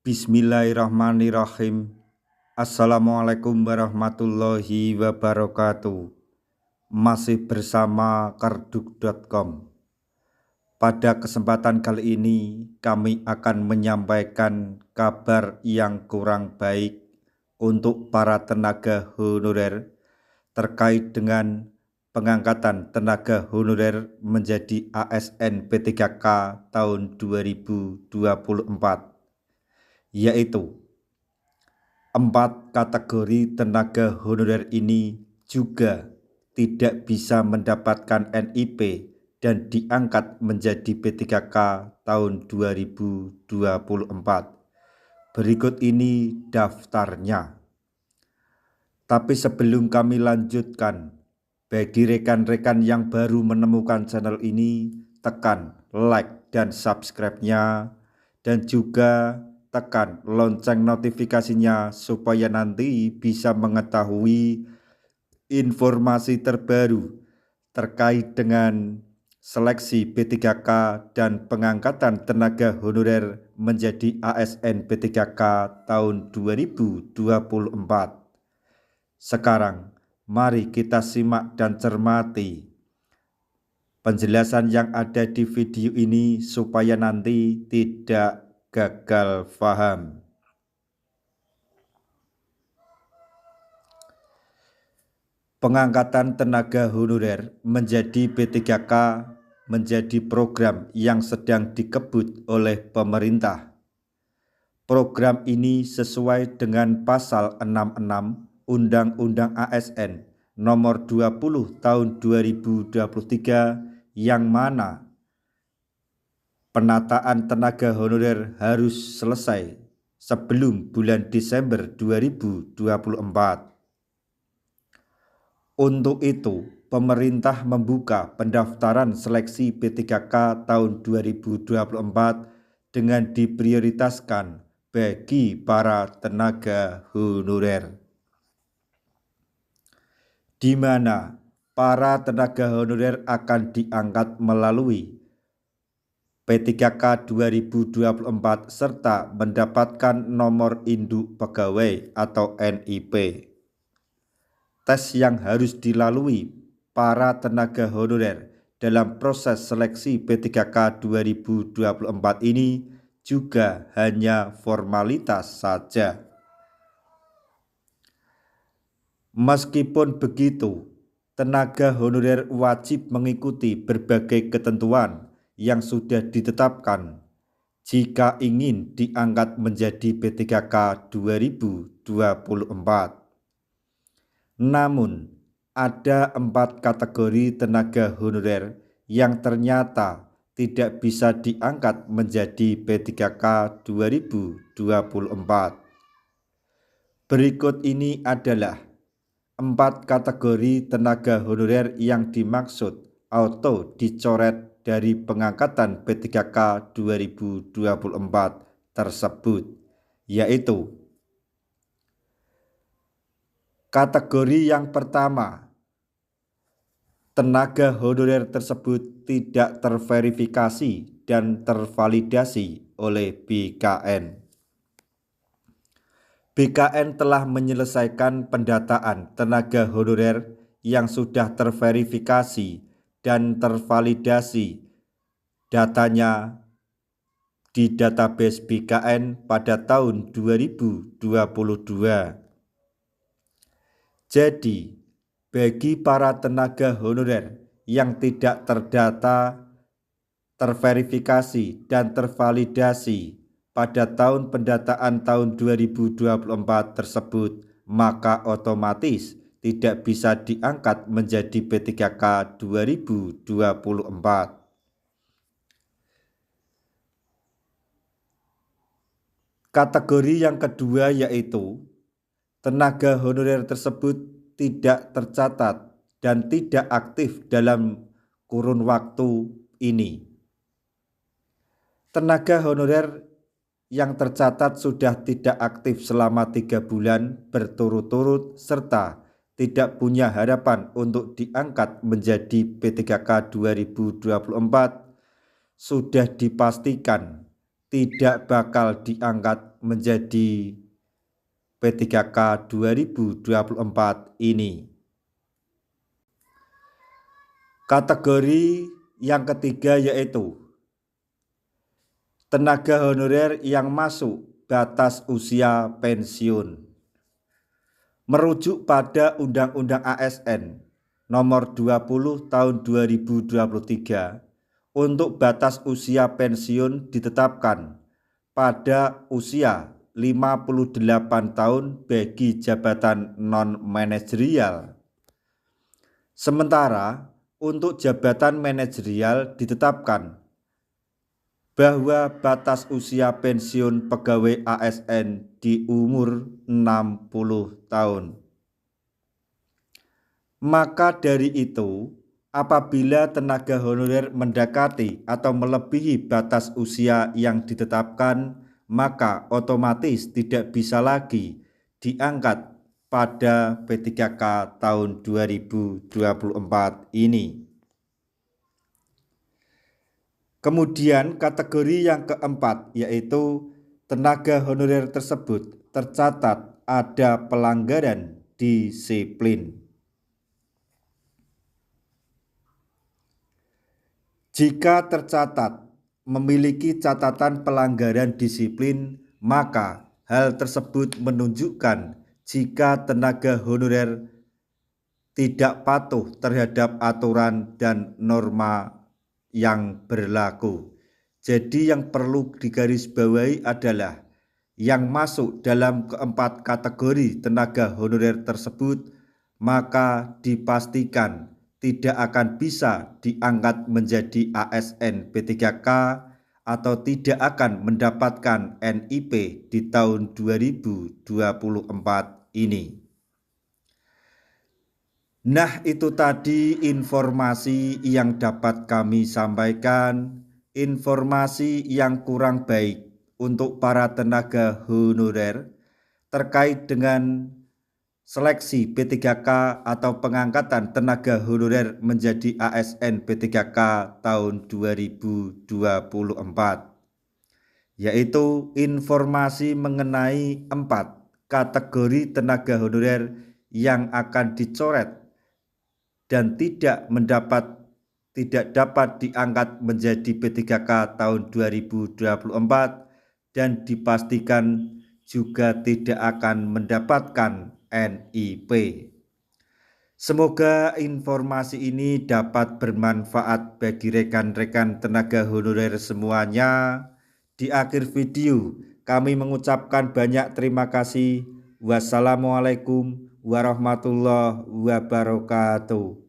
Bismillahirrahmanirrahim. Assalamualaikum warahmatullahi wabarakatuh. Masih bersama karduk.com. Pada kesempatan kali ini kami akan menyampaikan kabar yang kurang baik untuk para tenaga honorer terkait dengan pengangkatan tenaga honorer menjadi ASN P3K tahun 2024. Yaitu 4 kategori tenaga honorer ini juga tidak bisa mendapatkan NIP dan diangkat menjadi P3K tahun 2024. Berikut ini daftarnya. Tapi sebelum kami lanjutkan, bagi rekan-rekan yang baru menemukan channel ini, tekan like dan subscribe-nya, dan juga tekan lonceng notifikasinya supaya nanti bisa mengetahui informasi terbaru terkait dengan seleksi P3K dan pengangkatan tenaga honorer menjadi ASN P3K tahun 2024. Sekarang mari kita simak dan cermati penjelasan yang ada di video ini supaya nanti tidak gagal paham. Pengangkatan tenaga honorer menjadi P3K menjadi program yang sedang dikebut oleh pemerintah. Program ini sesuai dengan pasal 66 Undang-Undang ASN nomor 20 tahun 2023 yang mana penataan tenaga honorer harus selesai sebelum bulan Desember 2024. Untuk itu, pemerintah membuka pendaftaran seleksi P3K tahun 2024 dengan diprioritaskan bagi para tenaga honorer, di mana para tenaga honorer akan diangkat melalui P3K 2024 serta mendapatkan nomor induk pegawai atau NIP. Tes yang harus dilalui para tenaga honorer dalam proses seleksi P3K 2024 ini juga hanya formalitas saja. Meskipun begitu, tenaga honorer wajib mengikuti berbagai ketentuan yang sudah ditetapkan jika ingin diangkat menjadi P3K 2024. Namun, ada 4 kategori tenaga honorer yang ternyata tidak bisa diangkat menjadi P3K 2024. Berikut ini adalah 4 kategori tenaga honorer yang dimaksud atau dicoret dari pengangkatan P3K 2024 tersebut, yaitu kategori yang pertama, tenaga honorer tersebut tidak terverifikasi dan tervalidasi oleh BKN. BKN telah menyelesaikan pendataan tenaga honorer yang sudah terverifikasi dan tervalidasi datanya di database BKN pada tahun 2022. Jadi, bagi para tenaga honorer yang tidak terdata, terverifikasi, dan tervalidasi pada tahun pendataan tahun 2024 tersebut, maka otomatis tidak bisa diangkat menjadi P3K 2024. Kategori yang kedua yaitu tenaga honorer tersebut tidak tercatat dan tidak aktif dalam kurun waktu ini. Tenaga honorer yang tercatat sudah tidak aktif selama 3 bulan berturut-turut serta tidak punya harapan untuk diangkat menjadi P3K 2024 sudah dipastikan tidak bakal diangkat menjadi P3K 2024 ini. Kategori yang ketiga yaitu tenaga honorer yang masuk batas usia pensiun. Merujuk pada Undang-Undang ASN Nomor 20 Tahun 2023, untuk batas usia pensiun ditetapkan pada usia 58 tahun bagi jabatan non-manajerial. Sementara untuk jabatan manajerial ditetapkan bahwa batas usia pensiun pegawai ASN di umur 60 tahun. Maka dari itu, apabila tenaga honorer mendekati atau melebihi batas usia yang ditetapkan, maka otomatis tidak bisa lagi diangkat pada P3K tahun 2024 ini. Kemudian kategori yang keempat yaitu tenaga honorer tersebut tercatat ada pelanggaran disiplin. Jika tercatat memiliki catatan pelanggaran disiplin, maka hal tersebut menunjukkan jika tenaga honorer tidak patuh terhadap aturan dan norma yang berlaku. Jadi yang perlu digarisbawahi adalah yang masuk dalam keempat kategori tenaga honorer tersebut, maka dipastikan tidak akan bisa diangkat menjadi ASN P3K atau tidak akan mendapatkan NIP di tahun 2024 ini. Nah, itu tadi informasi yang dapat kami sampaikan, informasi yang kurang baik untuk para tenaga honorer terkait dengan seleksi P3K atau pengangkatan tenaga honorer menjadi ASN P3K tahun 2024, yaitu informasi mengenai 4 kategori tenaga honorer yang akan dicoret dan tidak dapat diangkat menjadi P3K tahun 2024 dan dipastikan juga tidak akan mendapatkan NIP. Semoga informasi ini dapat bermanfaat bagi rekan-rekan tenaga honorer semuanya. Di akhir video kami mengucapkan banyak terima kasih. Wassalamualaikum warahmatullahi wabarakatuh.